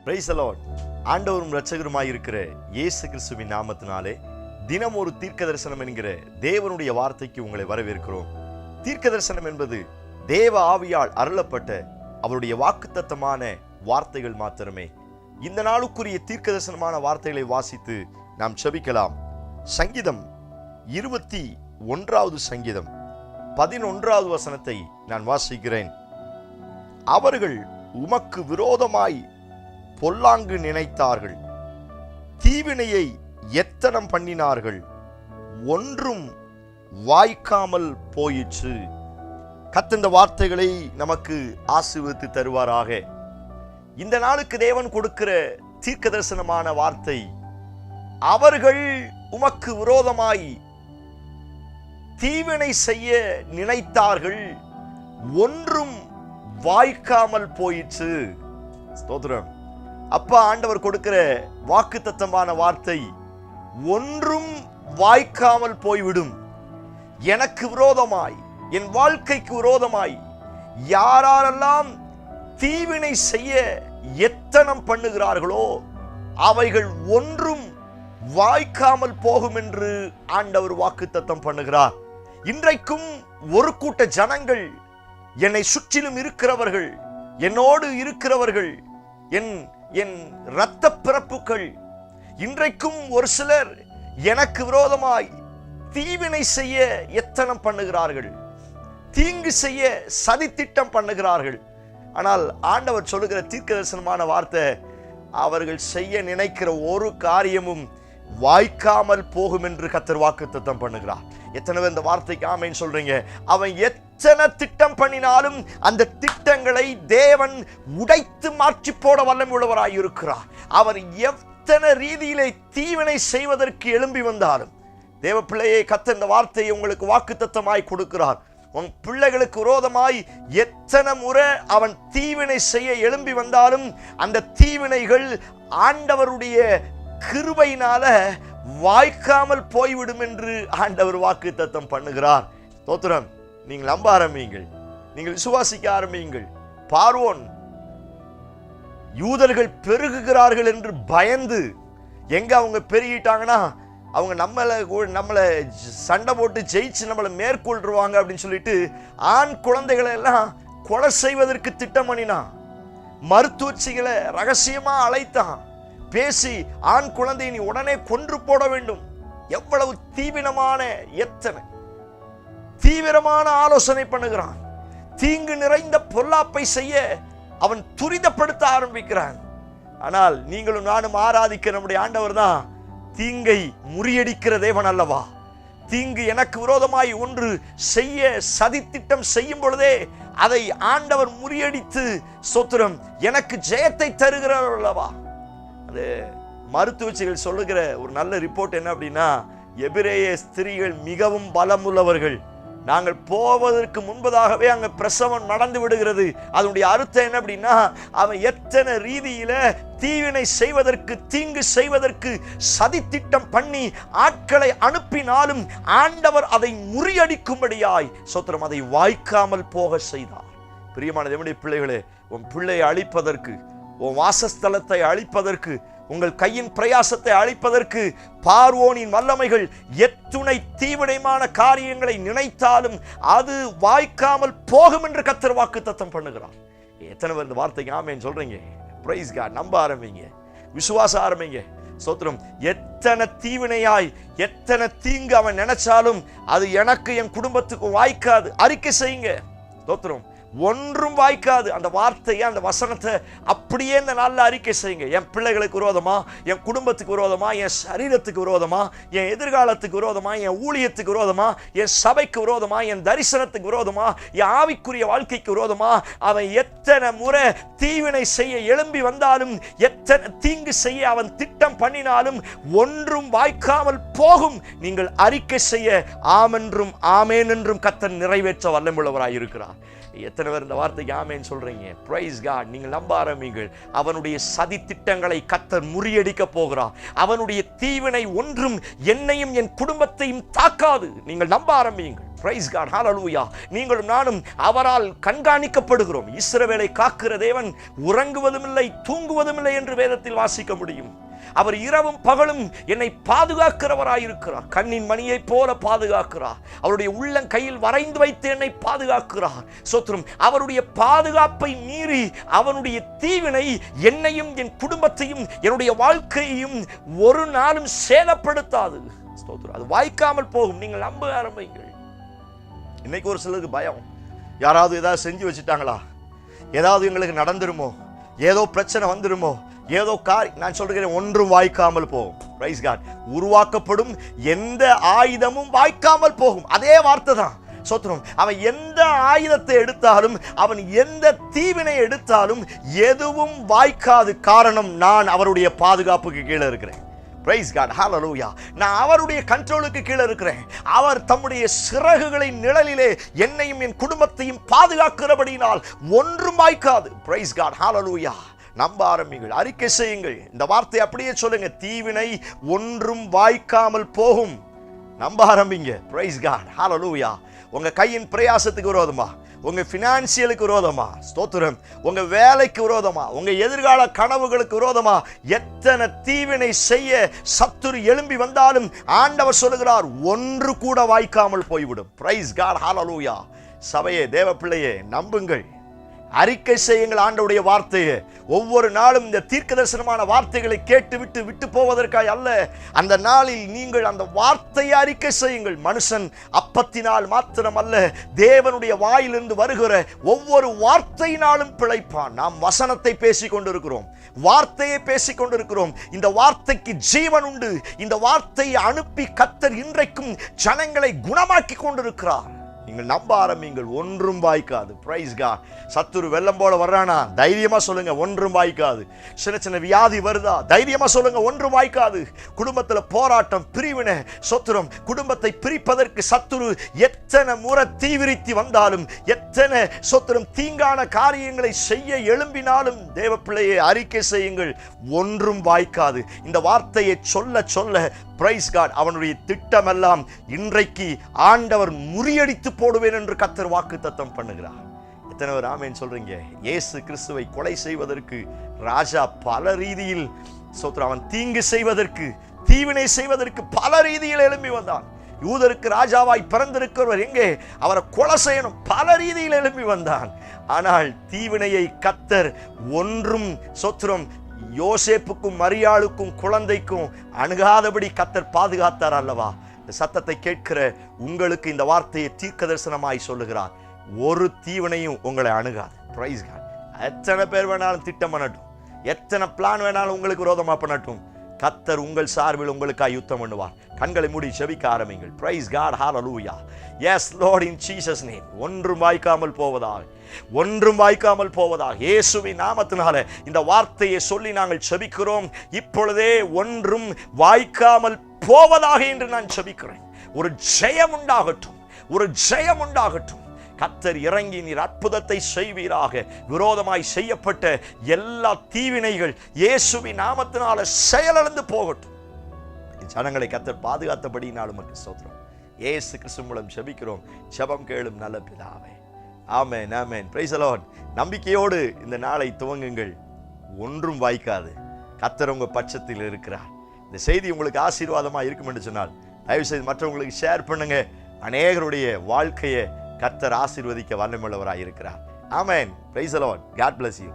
Price the Lord. ஆண்டவரும் இரட்சகருமாய் இருக்கிற இயேசு கிறிஸ்துவின் நாமத்தினாலே தினம் ஒரு தீர்க்க தரிசனம் என்கிற தேவனுடைய வார்த்தைக்கு உங்களை வரவேற்கிறோம். தீர்க்க தரிசனம் என்பது தேவ ஆவியால் அருளப்பட்ட அவருடைய வாக்குத்தத்தமான வார்த்தைகள் மாத்திரமே. இந்த நாளுக்குரிய தீர்க்க தரிசனமான வார்த்தைகளை வாசித்து நாம் செபிக்கலாம். சங்கீதம் 21வது சங்கீதம் 11வது வசனத்தை நான் வாசிக்கிறேன். அவர்கள் உமக்கு விரோதமாய் பொல்லாங்கு நினைத்தார்கள், தீவினையை எத்தனம் பண்ணினார்கள், ஒன்றும் வாய்க்காமல் போயிற்று. கர்த்தர் இந்த வார்த்தைகளை நமக்கு ஆசீர்வதித்து தருவாராக. இந்த நாளுக்கு தேவன் கொடுக்கிற தீர்க்க தரிசனமான வார்த்தை, அவர்கள் உமக்கு விரோதமாய் தீவினை செய்ய நினைத்தார்கள், ஒன்றும் வாய்க்காமல் போயிற்று. ஸ்தோத்திரம். அப்பா ஆண்டவர் கொடுக்கிற வாக்குத்தத்தமான வார்த்தை, ஒன்றும் வாய்க்காமல் போய்விடும். எனக்கு விரோதமாய், என் வாழ்க்கைக்கு விரோதமாய் யாரெல்லாம் தீவினை செய்ய எத்தனம் பண்ணுகிறார்களோ அவைகள் ஒன்றும் வாய்க்காமல் போகும் என்று ஆண்டவர் வாக்குத்தத்தம் பண்ணுகிறார். இன்றைக்கும் ஒரு கூட்ட ஜனங்கள், என்னை சுற்றிலும் இருக்கிறவர்கள், என்னோடு இருக்கிறவர்கள், என் இரத்த பிறப்புகள், இன்றைக்கும் ஒரு சிலர் எனக்கு விரோதமாய் தீவினை செய்ய எத்தனம் பண்ணுகிறார்கள், தீங்கு செய்ய சதித்திட்டம் பண்ணுகிறார்கள். ஆனால் ஆண்டவர் சொல்லுகிற தீர்க்க தரிசனமான வார்த்தை, அவர்கள் செய்ய நினைக்கிற ஒரு காரியமும் வாய்க்காமல் போகும் என்று கர்த்தர் வாக்குத்தத்தம் பண்ணுகிறார். எத்தனை பேர் இந்த வார்த்தைக்கு ஆமென் சொல்றீங்க? அவன் எத்தனை திட்டம் பண்ணினாலும் அந்த திட்டங்களை தேவன் உடைத்து மாற்றி போட வல்லமை உள்ளவராய் இருக்கிறார். அவர் எத்தனை ரீதியிலே தீவினை செய்வதற்கு எழும்பி வந்தாலும், தேவ பிள்ளையே, கர்த்தர் இந்த வார்த்தையை உங்களுக்கு வாக்குத்தத்தமாய் கொடுக்கிறார். உன் பிள்ளைகளுக்கு விரோதமாய் எத்தனை முறை அவன் தீவினை செய்ய எழும்பி வந்தாலும் அந்த தீவினைகள் ஆண்டவருடைய கிருபையினால வாய்க்காமல் போய்விடும் என்று ஆண்டவர் வாக்குத்தத்தம் பண்ணுகிறார். ஸ்தோத்திரம். நீங்கள் நம்ப ஆரம்பியுங்கள், நீங்கள் விசுவாசிக்க ஆரம்பியுங்கள். பார்வோன் யூதர்கள் பெருகுகிறார்கள் என்று பயந்து, எங்க அவங்க பெருகிட்டாங்கன்னா அவங்க நம்மளை சண்டை போட்டு ஜெயிச்சு நம்மளை மேற்கொள்ளுவாங்க அப்படின்னு சொல்லிட்டு ஆண் குழந்தைகளை எல்லாம் கொலை செய்வதற்கு திட்டம் பண்ணினான். மருத்துவச்சிகளை ரகசியமா அழைத்தான். பேசி ஆண் குழந்தையை நீ உடனே கொன்று போட வேண்டும். எவ்வளவு எத்தனை தீவிரமான ஆலோசனை பண்ணுகிறான். தீங்கு நிறைந்த பொல்லாப்பை செய்ய அவன் துரிதப்படுத்த ஆரம்பிக்கிறான். ஆனால் நீங்களும் நானும் ஆராதிக்க நம்முடைய ஆண்டவர் தான் தீங்கை முறியடிக்கிற தேவன் அல்லவா? தீங்கு எனக்கு விரோதமாய் ஒன்று செய்ய சதித்திட்டம் செய்யும் பொழுதே அதை ஆண்டவர் முறியடித்து ஸ்தோத்திரம் எனக்கு ஜெயத்தை தருகிறார் அல்லவா? அது மருத்துவச்சிகள் சொல்லுகிற ஒரு நல்ல ரிப்போர்ட் என்ன அப்படின்னா, எபிரேய ஸ்திரீகள் மிகவும் பலமுள்ளவர்கள். நாங்கள் போவதற்கு முன்பதாகவே அங்க பிரசவம் நடந்து விடுகிறது. அதனுடைய அர்த்தம் என்ன அப்படின்னா, அவன் எத்தனை ரீதியில தீவினை செய்வதற்கு, தீங்கு செய்வதற்கு சதித்திட்டம் பண்ணி ஆட்களை அனுப்பினாலும் ஆண்டவர் அதை முறியடிக்கும்படியாய் ஸ்தோத்திரம் அதை வாய்க்காமல் போக செய்தார். பிரியமான தேவனுடைய பிள்ளைகளே, உன் பிள்ளையை அழிப்பதற்கு, உன் வாசஸ்தலத்தை அழிப்பதற்கு, உங்கள் கையின் பிரயாசத்தை அழிப்பதற்கு பார்வோனின் வல்லமைகள் எத்துணை தீவிரமான காரியங்களை நினைத்தாலும் அது வாய்க்காமல் போகும் என்று கர்த்தர் வாக்குத்தத்தம் பண்ணுகிறார். எத்தனை பேர் இந்த வார்த்தைக்கு ஆமென் சொல்றீங்க? Praise God. நம்ப ஆரம்பிங்க, விசுவாச ஆரம்பிங்க. ஸ்தோத்திரம். எத்தனை தீவினையாய் எத்தனை தீங்கு அவன் நினைச்சாலும் அது எனக்கு, என் குடும்பத்துக்கு வாய்க்காது. அறிக்கை செய்யுங்க. ஸ்தோத்திரம். ஒன்றும் வாய்க்காது. அந்த வார்த்தையை, அந்த வசனத்தை அப்படியே இந்த நாளில் அறிக்கை செய்யுங்க. என் பிள்ளைகளுக்கு விரோதமா, என் குடும்பத்துக்கு விரோதமா, என் சரீரத்துக்கு விரோதமா, என் எதிர்காலத்துக்கு விரோதமா, என் ஊழியத்துக்கு விரோதமா, என் சபைக்கு விரோதமா, என் தரிசனத்துக்கு விரோதமா, என் ஆவிக்குரிய வாழ்க்கைக்கு விரோதமா அவன் எத்தனை முறை தீவினை செய்ய எழும்பி வந்தாலும், எத்தனை தீங்கு செய்ய அவன் திட்டம் பண்ணினாலும் ஒன்றும் வாய்க்காமல் போகும். நீங்கள் அறிக்கை செய்ய ஆமென்றும் ஆமேன் என்றும் கர்த்தர் நிறைவேற்ற வல்லமையுள்ளவராய் இருக்கிறார். எத்தனை எத்தனை பேர் இந்த வார்த்தைக்கு ஆமேன்னு சொல்றீங்க? Praise God. நீங்கள் நம்ப ஆரம்பிங்கள். அவனுடைய சதி திட்டங்களை கர்த்தர் முறியடிக்க போகிறார். அவனுடைய தீவினை ஒன்றும் என்னையும் என் குடும்பத்தையும் தாக்காது. நீங்கள் நம்ப ஆரம்பியுங்கள். Price God. ஹல்லேலூயா. நீங்களும் நானும் அவரால் கண்காணிக்கப்படுகிறோம். இஸ்ரவேலை காக்கிற தேவன் உறங்குவதும் இல்லை தூங்குவதும் இல்லை என்று வேதத்தில் வாசிக்க முடியும். அவர் இரவும் பகலும் என்னை பாதுகாக்கிறவராயிருக்கிறார். கண்ணின் மணியை போல பாதுகாக்கிறார். அவருடைய உள்ளம் கையில் வரைந்து வைத்து என்னை பாதுகாக்கிறார். ஸ்தோத்திரம். அவருடைய பாதுகாப்பை மீறி அவனுடைய தீவினை என்னையும் என் குடும்பத்தையும் என்னுடைய வாழ்க்கையையும் ஒரு நாளும் சேதப்படுத்தாது. ஸ்தோத்திரம். அது வாய்க்காமல் போகும். நீங்கள் நம்ப ஆரம்பிங்கள். இன்னைக்கு ஒரு சிலருக்கு பயம். யாராவது ஏதாவது செஞ்சு வச்சுட்டாங்களா? ஏதாவது எங்களுக்கு நடந்துருமோ? ஏதோ பிரச்சனை வந்துருமோ? ஏதோ நான் சொல்றேன், ஒன்றும் வாய்க்காமல் போகும். Praise God. உருவாக்கப்படும் எந்த ஆயுதமும் வாய்க்காமல் போகும். அதே வார்த்தை தான். சோத்திரம். அவன் எந்த ஆயுதத்தை எடுத்தாலும், அவன் எந்த தீவினை எடுத்தாலும் எதுவும் வாய்க்காது. காரணம், நான் அவருடைய பாதுகாப்புக்கு கீழே இருக்கிறேன். Praise God. ஹல்லேலூயா. நான் அவருடைய கண்ட்ரோலுக்கு கீழே இருக்கிறேன். அவர் தம்முடைய சிறகுகளின் நிழலிலே என்னையும் என் குடும்பத்தையும் பாதுகாக்கிறபடியினால் ஒன்றும் வாய்க்காது. Price God. ஹல்லேலூயா. நம்ப ஆரம்பிங்கள். அறிக்கை செய்யுங்கள். இந்த வார்த்தை அப்படியே சொல்லுங்க. தீவினை ஒன்றும் வாய்க்காமல் போகும். நம்ப ஆரம்பிங்க. Praise God. ஹல்லேலூயா. உங்க கையின் பிரயாசத்துக்கு விரோதமா, உங்க பினான்சியலுக்கு விரோதமா, ஸ்தோத்திரம், உங்க வேலைக்கு விரோதமா, உங்க எதிர்கால கனவுகளுக்கு விரோதமா எத்தனை தீவினை செய்ய சத்துரு எழும்பி வந்தாலும் ஆண்டவர் சொல்லுகிறார், ஒன்று கூட வாய்க்காமல் போய்விடும். Praise God. ஹல்லேலூயா. சபையே, தேவ பிள்ளையே, நம்புங்கள். அறிக்கை செய்யுங்கள் ஆண்டவருடைய வார்த்தையை. ஒவ்வொரு நாளும் இந்த தீர்க்க தரிசனமான வார்த்தைகளை கேட்டு விட்டு போவதற்காக அல்ல. அந்த நாளில் நீங்கள் அந்த வார்த்தையை அறிக்கை செய்யுங்கள். மனுஷன் அப்பத்தினால் மாத்திரம் அல்ல, தேவனுடைய வாயிலிருந்து வருகிற ஒவ்வொரு வார்த்தையினாலும் பிழைப்பான். நாம் வசனத்தை பேசிக் கொண்டிருக்கிறோம், வார்த்தையை பேசிக் கொண்டிருக்கிறோம். இந்த வார்த்தைக்கு ஜீவன் உண்டு. இந்த வார்த்தையை அனுப்பி கர்த்தர் இன்றைக்கும் ஜனங்களை குணமாக்கி கொண்டிருக்கிறார். நீங்கள் நம்ப ஆரம்பிங்கள். ஒன்றும் வாய்க்காது. Price God. சத்துரு வெள்ளம் போல வர்றானா? தைரியமா சொல்லுங்க, ஒன்றும் வாய்க்காது. சின்ன சின்ன வியாதி வருதா? தைரியமா சொல்லுங்க, ஒன்றும் வாய்க்காது. குடும்பத்தில் போராட்டம், பிரிவினை, சத்துரம், குடும்பத்தை பிரிப்பதற்கு சத்துரு எத்தனை முறை தீவிரித்து வந்தாலும், எத்தனை சத்துரம் தீங்கான காரியங்களை செய்ய எழும்பினாலும், தேவ பிள்ளையை அறிக்கை செய்யுங்கள், ஒன்றும் வாய்க்காது. இந்த வார்த்தையை சொல்ல சொல்ல பிரைஸ் காட், அவனுடைய திட்டமெல்லாம் இன்றைக்கு ஆண்டவர் முறியடித்து போடுவேன் என்று கர்த்தர் வாக்குத்தத்தம் பண்ணுகிறார். எத்தனை பேர் ஆமென் சொல்றீங்க? இயேசு கிறிஸ்துவை கொலை செய்வதற்கு ராஜா பல ரீதியில், அவன் தீங்கு செய்வதற்கு, தீவினை செய்வதற்கு பல ரீதியில் எழும்பி வந்தான். யூதருக்கு ராஜாவாய் பிறந்திருக்கிறவர் எங்கே? அவரை கொலை செய்யணும். பல ரீதியில் எழும்பி வந்தான். ஆனால் தீவினையை கர்த்தர் ஒன்றும் யோசேப்புக்கும் மரியாளுக்கும் குழந்தைக்கும் அணுகாதபடி கர்த்தர் பாதுகாத்தார் அல்லவா? இந்த சத்தத்தை கேட்கிற உங்களுக்கு இந்த வார்த்தையை தீர்க்க தரிசனமாய் சொல்லுகிறார். ஒரு தீவினையும் உங்களை அணுகாது. Praise God. எத்தனை பேர் வேணாலும் திட்டம் பண்ணட்டும், எத்தனை பிளான் வேணாலும் உங்களுக்கு விரோதமா பண்ணட்டும், கர்த்தர் உங்கள் சார்பில் உங்களுக்காக யுத்தம் பண்ணுவார். கண்களை மூடி ஜெபிக்க ஆரம்பிங்கள். Praise God. Hallelujah. Yes Lord, in Jesus name. ஒன்றும் வாய்க்காமல் போவதாக, ஒன்றும் வாய்க்காமல் போவதாக இயேசுவின் நாமத்தினால இந்த வார்த்தையை சொல்லி நாங்கள் ஜெபிக்கிறோம். இப்பொழுதே ஒன்றும் வாய்க்காமல் போவதாக என்று நான் ஜெபிக்கிறேன். ஒரு ஜெயம் உண்டாகட்டும், ஒரு ஜெயம் உண்டாகட்டும். கர்த்தர் இறங்கி நீர் அற்புதத்தை செய்வீராக. விரோதமாய் செய்யப்பட்ட எல்லா தீவினைகள் இயேசுவின் நாமத்தினால செயலிழந்து போகட்டும். ஜனங்களை கர்த்தர் பாதுகாத்தபடினாலும் உமக்கு ஸ்தோத்திரம். இயேசு கிறிஸ்து மூலம் ஜெபிக்கிறோம். ஜெபம் கேளும் நல்ல பிதாவே. Amen, amen. Praise the Lord. நம்பிக்கையோடு இந்த நாளை துவங்குங்கள். ஒன்றும் வாய்க்காது. கர்த்தர் உங்க பட்சத்தில் இருக்கிறார். இந்த செய்தி உங்களுக்கு ஆசீர்வாதமா இருக்கும் என்று சொன்னால் தயவு செய்து மற்றவங்களுக்கு ஷேர் பண்ணுங்க. அநேகருடைய வாழ்க்கையை கர்த்தர் ஆசீர்வதிக்க வல்லமையுள்ளவராய் இருக்கிறார். Amen. Praise the Lord. God bless you.